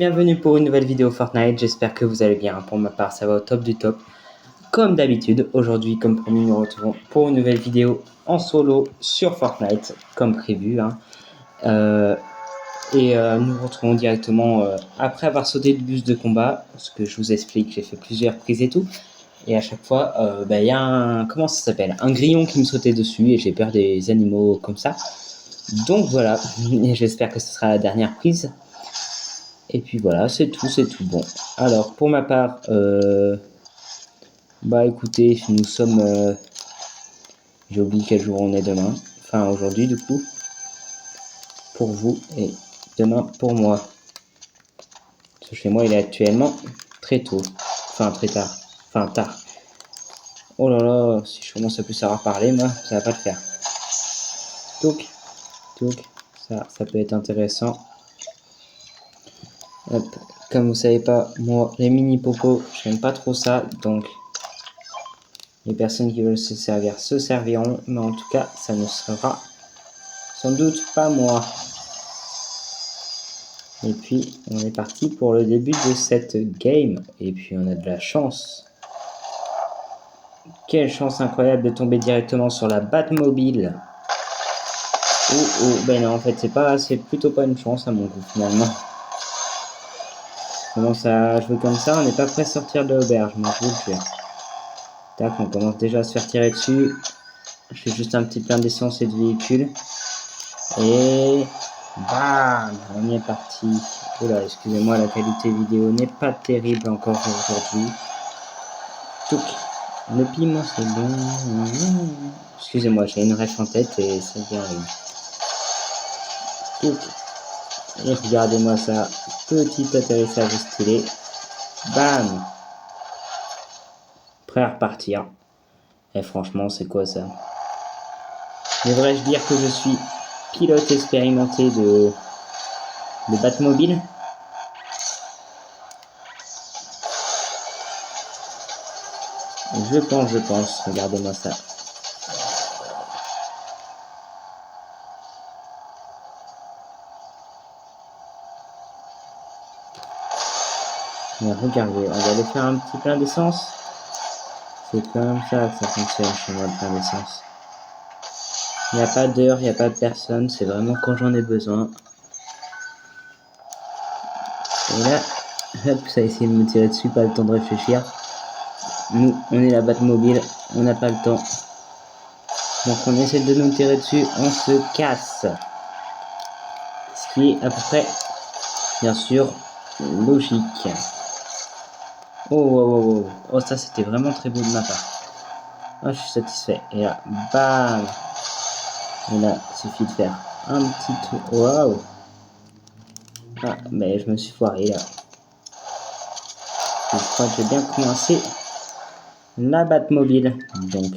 bienvenue pour une nouvelle vidéo Fortnite, j'espère que vous allez bien. Pour ma part ça va au top du top. Comme d'habitude, aujourd'hui comme promis nous retrouvons pour une nouvelle vidéo en solo sur Fortnite, comme prévu. Nous retrouvons directement après avoir sauté le bus de combat, ce que je vous explique, j'ai fait plusieurs prises et tout. Et à chaque fois, y a un grillon qui me sautait dessus et j'ai peur des animaux comme ça. Donc voilà, j'espère que ce sera la dernière prise. Et puis voilà, c'est tout bon. Alors pour ma part, écoutez, nous sommes, j'ai oublié quel jour on est demain. Enfin aujourd'hui du coup, pour vous et demain pour moi. Parce que chez moi il est actuellement très tôt, enfin très tard, enfin tard. Oh là là, si je commence à plus savoir parler, moi, ça va pas le faire. Donc, ça peut être intéressant. Hop. Comme vous savez pas, moi, les mini popos, j'aime pas trop ça, donc les personnes qui veulent se servir se serviront, mais en tout cas, ça ne sera sans doute pas moi. Et puis, on est parti pour le début de cette game, et puis on a de la chance. Quelle chance incroyable de tomber directement sur la Batmobile. Ben non, en fait, c'est plutôt pas une chance à mon goût, finalement. On commence à jouer comme ça, on n'est pas prêt à sortir de l'auberge, moi je vous le dis. Tac, on commence déjà à se faire tirer dessus. Je fais juste un petit plein d'essence et de véhicule. Et bam, on y est parti. Oula, excusez-moi, la qualité vidéo n'est pas terrible encore aujourd'hui. Touc. Le piment, c'est bon. Excusez-moi, j'ai une rêve en tête et ça vient arrive. Touc. Et regardez-moi ça, petit atterrissage stylé. Bam. Prêt à repartir. Et franchement, c'est quoi ça? Devrais-je dire que je suis pilote expérimenté de Batmobile? Je pense, regardez-moi ça. Mais regardez, on va aller faire un petit plein d'essence. C'est comme ça que ça fonctionne chez moi, le plein d'essence. Il n'y a pas d'heure, il n'y a pas de personne, c'est vraiment quand j'en ai besoin. Et là, hop, ça a essayé de me tirer dessus, pas le temps de réfléchir. Nous, on est la Batmobile, on n'a pas le temps. Donc on essaie de nous tirer dessus, on se casse. Ce qui est à peu près, bien sûr, logique. Oh, ça c'était vraiment très beau de ma part. Oh, je suis satisfait. Et là, bam. Et là, il suffit de faire un petit tour. Waouh. Ah, mais je me suis foiré là. Je crois que j'ai bien commencé la Batmobile. Donc.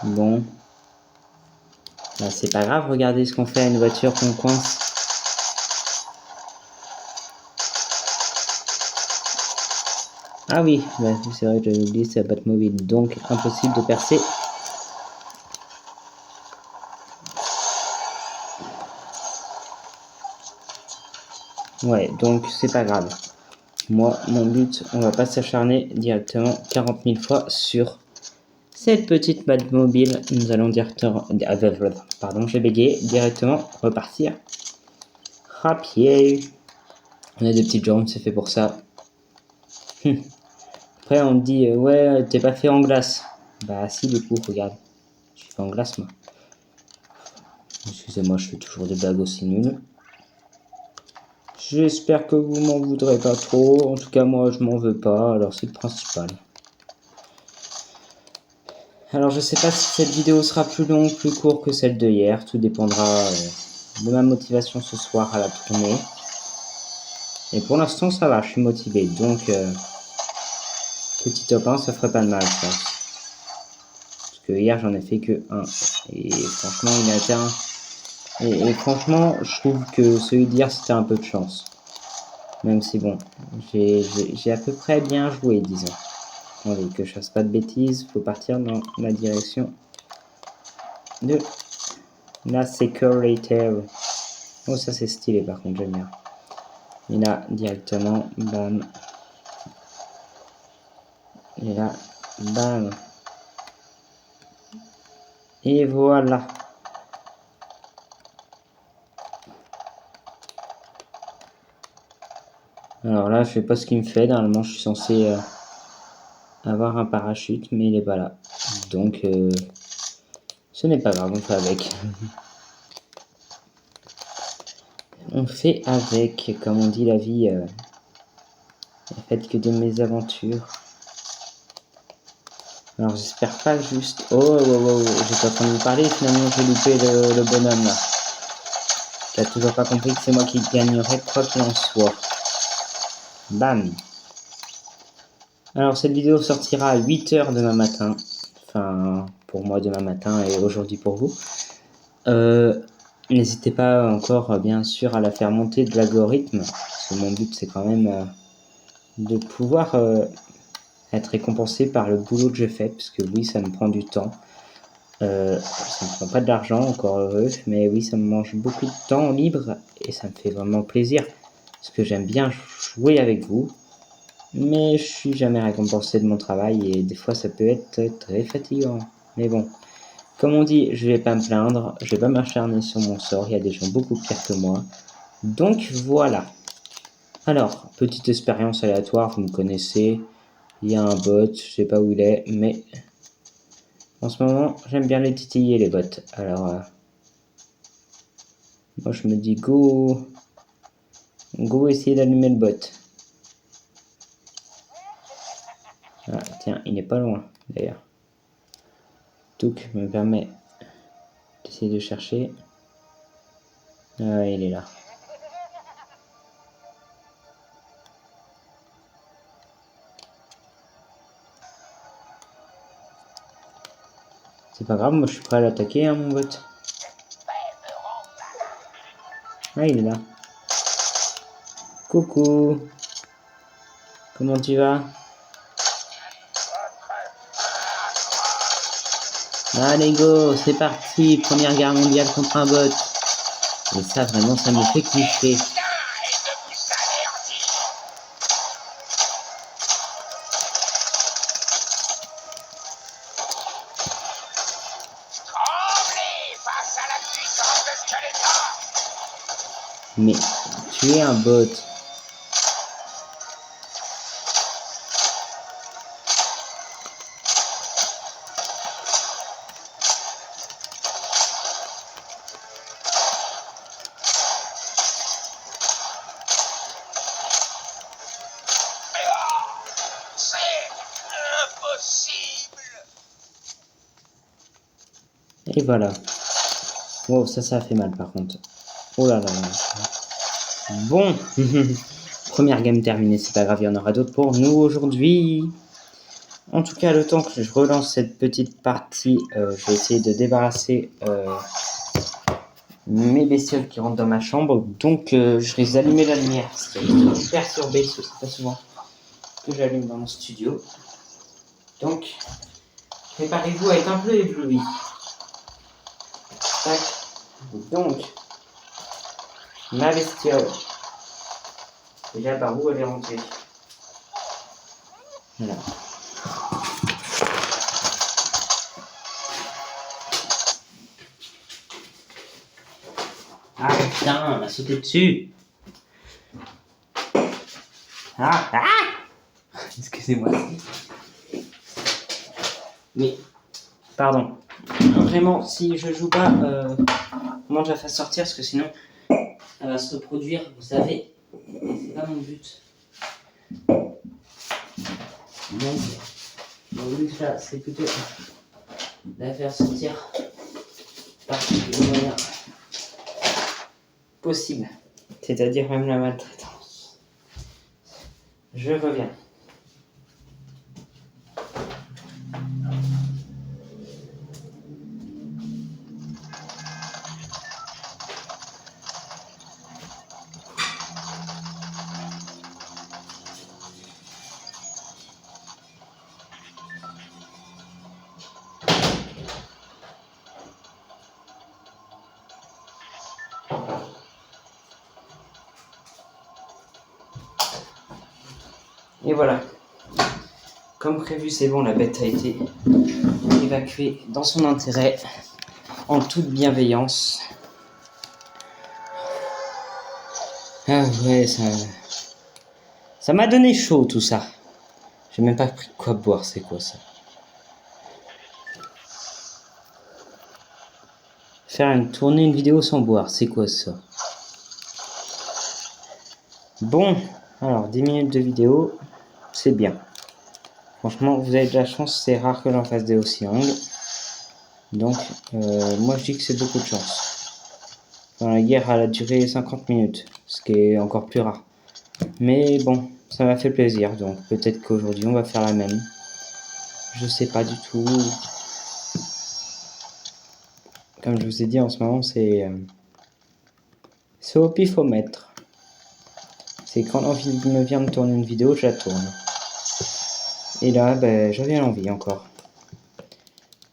Bon. Là, c'est pas grave, regardez ce qu'on fait à une voiture qu'on coince. Ah oui, c'est vrai, j'avais oublié, c'est la Batmobile. Donc, impossible de percer. Ouais, donc c'est pas grave. Moi, mon but, on va pas s'acharner directement 40 000 fois sur cette petite Batmobile. Nous allons directement, pardon, j'ai bégayé, directement repartir à pied. On a des petites jambes, c'est fait pour ça. Après, on me dit, ouais, t'es pas fait en glace. Bah si, du coup, regarde, je suis fait en glace, moi. Excusez-moi, je fais toujours des blagues aussi nulles. J'espère que vous m'en voudrez pas trop. En tout cas, moi, je m'en veux pas. Alors, c'est le principal. Alors, je sais pas si cette vidéo sera plus longue, plus courte que celle de hier. Tout dépendra de ma motivation ce soir à la tournée. Et pour l'instant, ça va. Je suis motivé. Donc, petit top 1, ça ferait pas de mal, je pense. Parce que hier, j'en ai fait que 1. Et franchement, il a été un. Et franchement, je trouve que celui d'hier, c'était un peu de chance. Même si bon, j'ai à peu près bien joué, disons. Attendez, que je fasse pas de bêtises, faut partir dans la direction de La sécurité. Oh, ça c'est stylé par contre, j'aime bien. Et là, directement, bam. Et là, bam. Et voilà. Alors là, je sais pas ce qu'il me fait. Normalement, je suis censé avoir un parachute, mais il est pas là. Donc, ce n'est pas grave, on fait avec. On fait avec, comme on dit, la vie n'est faite que de mésaventures. Alors, j'espère pas juste... Oh, j'étais en train de vous parler, finalement, j'ai loupé le bonhomme, là. T'as toujours pas compris que c'est moi qui gagnerais, quoi qu'il en soit. Bam. Alors, cette vidéo sortira à 8h demain matin. Enfin, pour moi demain matin et aujourd'hui pour vous. N'hésitez pas encore, bien sûr, à la faire monter de l'algorithme. Parce que mon but, c'est quand même de pouvoir être récompensé par le boulot que je fais. Parce que oui, ça me prend du temps. Ça me prend pas de l'argent, encore heureux. Mais oui, ça me mange beaucoup de temps libre. Et ça me fait vraiment plaisir. Parce que j'aime bien jouer avec vous. Mais je suis jamais récompensé de mon travail. Et des fois, ça peut être très fatigant. Mais bon. Comme on dit, je vais pas me plaindre, je vais pas m'acharner sur mon sort, il y a des gens beaucoup pires que moi. Donc voilà. Alors, petite expérience aléatoire, vous me connaissez. Il y a un bot, je sais pas où il est, mais en ce moment, j'aime bien les titiller les bots. Alors, moi je me dis go essayer d'allumer le bot. Ah, tiens, il n'est pas loin d'ailleurs. Touk me permet d'essayer de chercher. Ah, il est là. C'est pas grave, moi je suis prêt à l'attaquer, hein, mon bot. Ah, il est là. Coucou. Comment tu vas? Allez go, c'est parti, Première Guerre mondiale contre un bot. Et ça vraiment, ça me fait kiffer. Mais tu es un bot. C'est impossible. Et voilà. Wow, ça a fait mal par contre. Oh là là là. Bon. Première game terminée, c'est pas grave, il y en aura d'autres pour nous aujourd'hui. En tout cas, le temps que je relance cette petite partie, je vais essayer de débarrasser mes bestioles qui rentrent dans ma chambre. Donc, je risque d'allumer la lumière, ce qui risque de me perturber, parce que c'est pas souvent que j'allume dans mon studio. Donc, préparez-vous à être un peu ébloui. Tac. Donc, ma bestiole. Déjà, par où elle est rentrée? Voilà. Ah putain, elle m'a sauté dessus. Ah. Excusez-moi. Mais, pardon. Vraiment, si je joue pas, comment je la fasse sortir, parce que sinon, elle va se reproduire, vous savez. Et c'est pas mon but. Donc, mon but là, c'est plutôt de la faire sortir par le moyen possible. C'est-à-dire même la maltraitance. Je reviens. Et voilà. Comme prévu, c'est bon, la bête a été évacuée dans son intérêt, en toute bienveillance. Ah ouais, ça m'a donné chaud tout ça. J'ai même pas pris de quoi boire, c'est quoi ça? Tourner une vidéo sans boire, c'est quoi ça? Bon, alors 10 minutes de vidéo, c'est bien. Franchement, vous avez de la chance, c'est rare que j'en fasse des aussi longues. Donc, moi je dis que c'est beaucoup de chance. Dans la guerre, elle a duré 50 minutes, ce qui est encore plus rare. Mais bon, ça m'a fait plaisir, donc peut-être qu'aujourd'hui on va faire la même. Je sais pas du tout. Comme je vous ai dit, en ce moment, c'est au pifomètre. C'est quand l'envie me vient de tourner une vidéo, je la tourne. Et là, j'avais l'envie encore.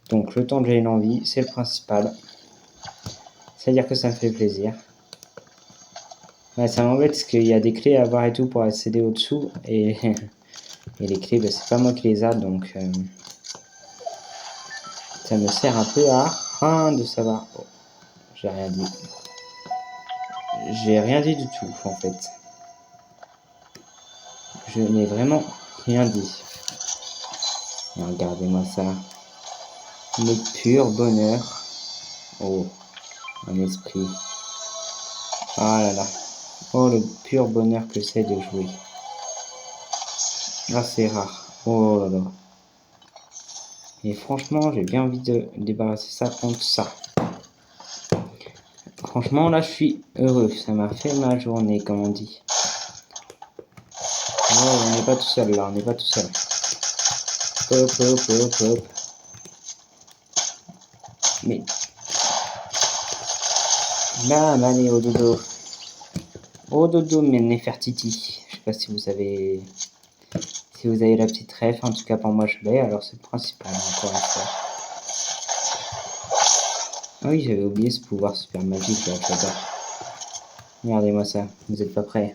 Donc le temps que j'ai l'envie, c'est le principal. C'est-à-dire que ça me fait plaisir. Ouais, ça m'embête parce qu'il y a des clés à avoir et tout pour accéder au-dessous. Et, et les clés, c'est pas moi qui les a, donc ça me sert un peu à rien de savoir. Oh, j'ai rien dit. J'ai rien dit du tout, en fait. Je n'ai vraiment rien dit. Regardez-moi ça. Le pur bonheur. Oh, un esprit. Ah là là. Oh, le pur bonheur que c'est de jouer. Ah, c'est rare. Oh là là. Et franchement, j'ai bien envie de débarrasser ça contre ça. Franchement, là, je suis heureux. Ça m'a fait ma journée, comme on dit. Oh, on n'est pas tout seul, là. On n'est pas tout seul. Hop, hop, hop, hop. Mais... là, allez, au dodo. Au dodo, mes Nefertiti. Je sais pas si vous avez... si vous avez la petite ref. En tout cas, pour moi, je l'ai. Alors, c'est le principal, encore une fois. Ah oui, j'avais oublié ce pouvoir super magique, là, j'adore. Regardez-moi ça. Vous êtes pas prêts?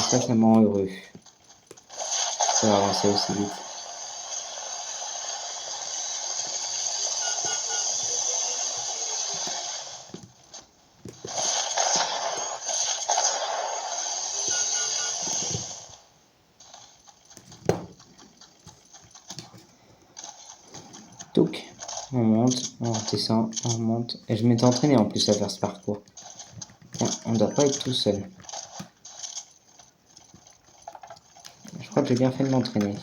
Ça me rend heureux. Ça va avancer aussi vite. Touc. On monte, on descend, on monte. Et je m'étais entraîné en plus à faire ce parcours. Tiens, on doit pas être tout seul. Je crois que j'ai bien fait de m'entraîner.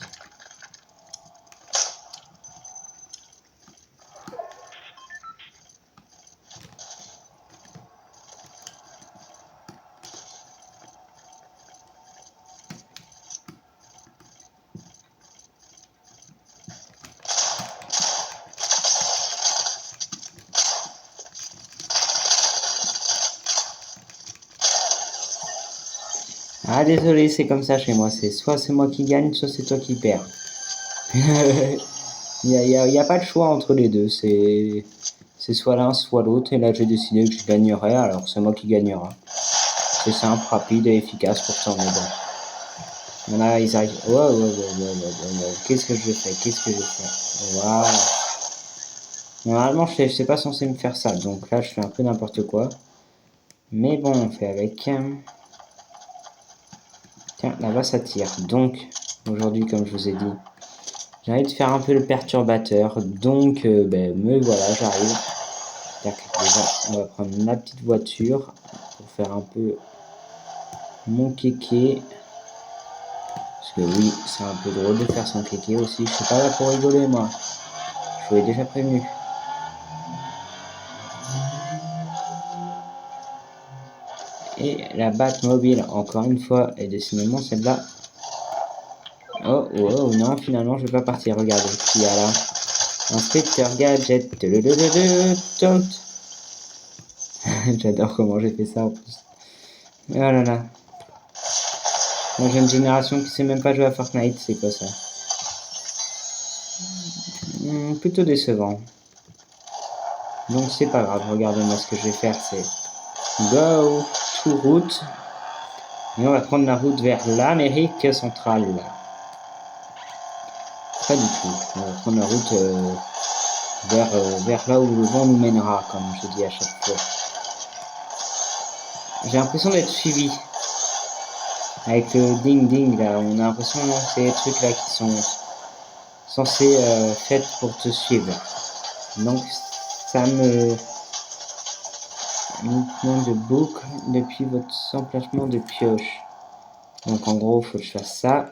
Ah désolé, c'est comme ça chez moi, soit c'est moi qui gagne, soit c'est toi qui perds. Il y a pas de choix entre les deux, c'est soit l'un, soit l'autre, et là j'ai décidé que je gagnerais, alors c'est moi qui gagnera. C'est simple, rapide et efficace pourtant, mais bon. Là, ils arrivent. Qu'est-ce que je fais? Voilà. Normalement, je sais pas censé me faire ça, donc là je fais un peu n'importe quoi. Mais bon, on fait avec. Tiens, là-bas ça tire. Donc, aujourd'hui, comme je vous ai dit, j'ai envie de faire un peu le perturbateur. Donc, me voilà, j'arrive. Déjà, on va prendre la petite voiture pour faire un peu mon kéké. Parce que oui, c'est un peu drôle de faire son kéké aussi. Je suis pas là pour rigoler, moi. Je vous ai déjà prévenu. Et la Batmobile, encore une fois, et décidément celle-là. Oh, non, finalement, je vais pas partir. Regardez, il y a là. Inspecteur Gadget. J'adore comment j'ai fait ça en plus. Oh là là. Moi, j'ai une génération qui sait même pas jouer à Fortnite, c'est quoi ça? Plutôt décevant. Donc c'est pas grave, regardez-moi ce que je vais faire, c'est go to route. Et on va prendre la route vers l'Amérique centrale. Pas du tout, on va prendre la route vers là où le vent nous mènera, comme je dis à chaque fois. J'ai l'impression d'être suivi. Avec le ding ding là, on a l'impression que c'est des trucs là qui sont censés faits pour te suivre. Donc ça me mouvement de boucle depuis votre emplacement de pioche. Donc en gros, il faut que je fasse ça.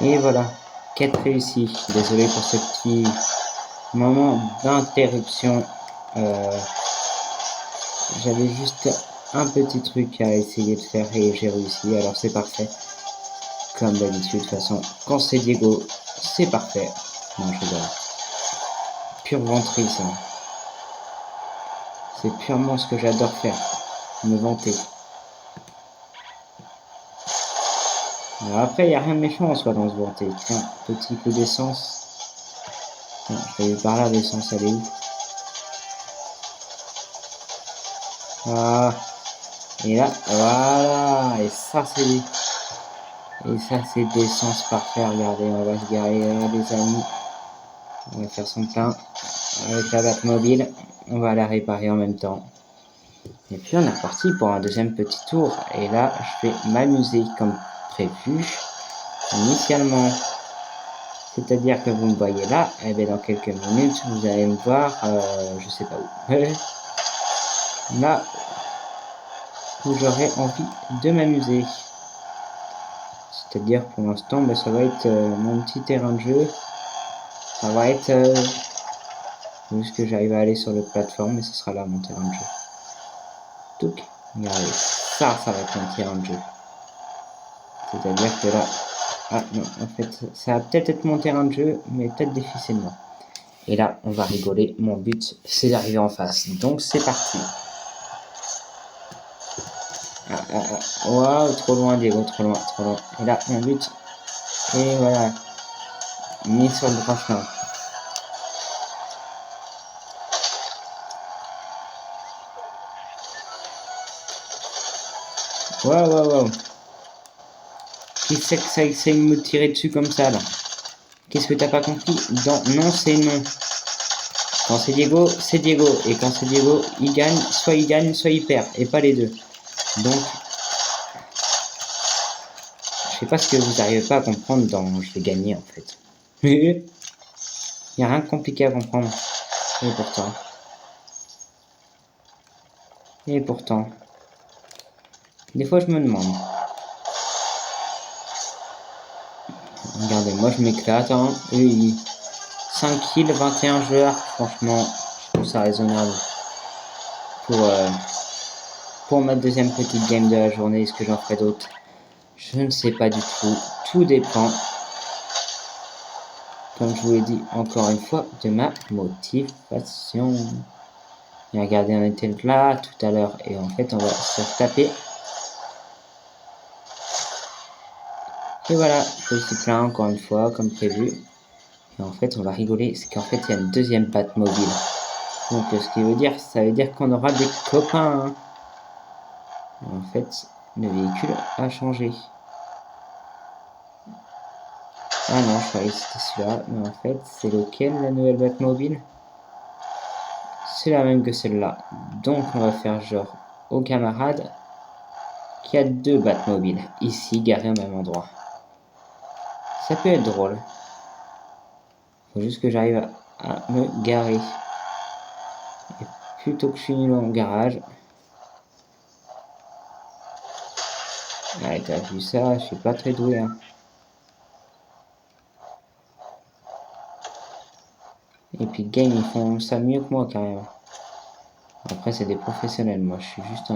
Et voilà, quête réussie. Désolé pour ce petit moment d'interruption. J'avais juste un petit truc à essayer de faire et j'ai réussi, alors c'est parfait. Comme d'habitude, de toute façon, quand c'est Diego, c'est parfait. Non, je rigole. Pure venterie, ça. C'est purement ce que j'adore faire. Me vanter. Alors après, il n'y a rien de méchant en soi dans ce vanter. Tiens, petit coup d'essence. Je vais par là, l'essence, elle est où? Ah. Et là, voilà. Et ça, c'est d'essence parfait. Regardez, on va se garer là, les amis. On va faire son plein avec la Batmobile. On va la réparer en même temps. Et puis on est reparti pour un deuxième petit tour. Et là, je vais m'amuser comme prévu initialement. C'est-à-dire que vous me voyez là, et bien dans quelques minutes, vous allez me voir, je sais pas où. Là où j'aurai envie de m'amuser. C'est-à-dire pour l'instant, ben, ça va être mon petit terrain de jeu. Ça va être juste que j'arrive à aller sur le plateforme, et ce sera là mon terrain de jeu. Touc, regardez, ça va être mon terrain de jeu. C'est-à-dire que là, ah non, en fait, ça va peut-être être mon terrain de jeu, mais peut-être difficilement. Et là, on va rigoler. Mon but, c'est d'arriver en face. Donc, c'est parti. Waouh, trop loin, Diego, trop loin. Et là, mon but, et voilà, mis sur le droit chemin. Waouh. Qui c'est que ça essaie de me tirer dessus comme ça, là? Qu'est-ce que t'as pas compris? Non, c'est non. Quand c'est Diego, c'est Diego. Et quand c'est Diego, il gagne, soit il perd. Et pas les deux. Donc, je sais pas ce que vous n'arrivez pas à comprendre dans je vais gagner en fait. Il n'y a rien de compliqué à comprendre. Et pourtant. Des fois je me demande. Regardez, moi je m'éclate. Hein. 5 kills, 21 joueurs. Franchement, je trouve ça raisonnable. Pour ma deuxième petite game de la journée, est-ce que j'en ferai d'autres? Je ne sais pas du tout. Tout dépend. Comme je vous l'ai dit encore une fois, de ma motivation. Et regardez, on était là tout à l'heure. Et en fait, on va se taper. Et voilà, je suis plein encore une fois, comme prévu. Et en fait, on va rigoler, c'est qu'en fait, il y a une deuxième Batmobile. Donc, ce qui veut dire, ça veut dire qu'on aura des copains. Hein. Et en fait, le véhicule a changé. Ah non, je croyais que c'était celui-là. Mais en fait, c'est lequel, la nouvelle Batmobile? C'est la même que celle-là. Donc, on va faire genre au camarade qu'il y a deux Batmobiles, ici, garés au même endroit. Ça peut être drôle. Faut juste que j'arrive à me garer. Et plutôt que je suis nul en garage. Ouais, t'as vu ça, je suis pas très doué. Hein. Et puis Game, ils font ça mieux que moi carrément. Après, c'est des professionnels. Moi, je suis juste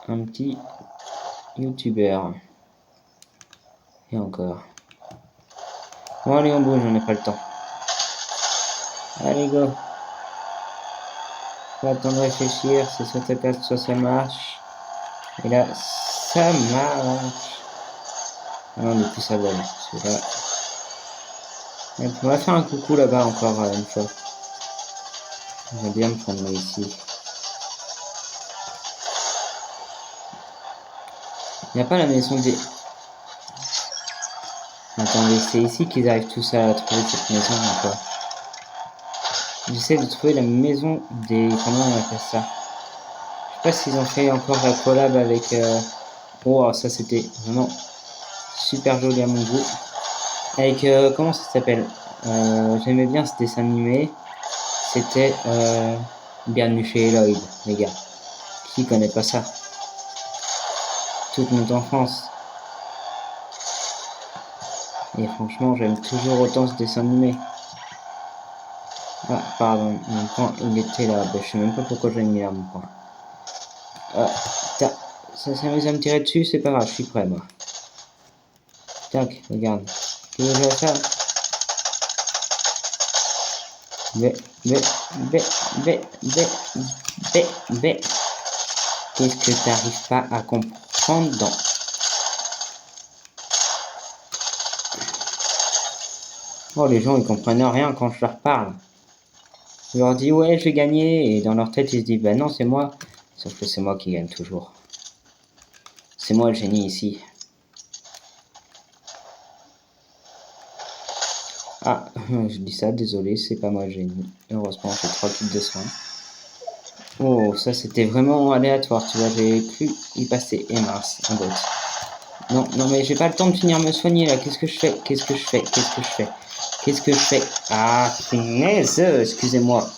un petit youtubeur. Et encore. Bon, allez, on bouge, on n'a pas le temps. Allez, go. Pas le temps de réfléchir, c'est soit ça casse, soit ça marche. Et là, ça marche. Ah non, on est plus à balle. Parce que là... On va faire un coucou là-bas encore une fois. J'aime bien me prendre ici. Il n'y a pas la maison des... Attendez, c'est ici qu'ils arrivent tous à trouver cette maison encore. J'essaie de trouver la maison des... Comment on appelle ça? Je sais pas s'ils ont fait encore la collab avec... Oh, ça c'était vraiment super joli à mon goût. Avec... comment ça s'appelle? J'aimais bien ce dessin animé. C'était... Bienvenue chez Eloyd, les gars. Qui connaît pas ça? Toute notre enfance. Et franchement, j'aime toujours autant ce dessin animé. Ah, pardon, mon point, il était là. Ben, je sais même pas pourquoi j'ai mis là, mon point. Ça s'amuse à me tirer dessus, c'est pas grave, je suis prêt, moi. Tac, regarde. Tu veux jouer à ça? Qu'est-ce que t'arrives pas à comprendre dans... Oh, les gens, ils comprennent rien quand je leur parle. Je leur dis, ouais, j'ai gagné, et dans leur tête, ils se disent, bah non, c'est moi. Sauf que c'est moi qui gagne toujours. C'est moi le génie ici. Ah, je dis ça, désolé, c'est pas moi le génie. Heureusement, j'ai 3 kits de soins. Oh, ça c'était vraiment aléatoire, tu vois, j'ai cru y passer. Et mince, un bot. Non, non, mais j'ai pas le temps de finir me soigner là. Qu'est-ce que je fais? Qu'est-ce que je fais? Qu'est-ce que je fais? Qu'est-ce que je fais? Ah, punaise, excusez-moi.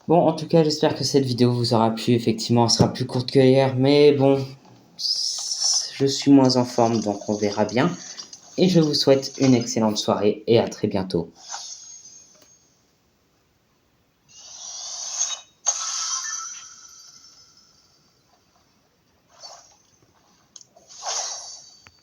Bon, en tout cas, j'espère que cette vidéo vous aura plu. Effectivement, elle sera plus courte que hier, mais bon, je suis moins en forme, donc on verra bien. Et je vous souhaite une excellente soirée et à très bientôt.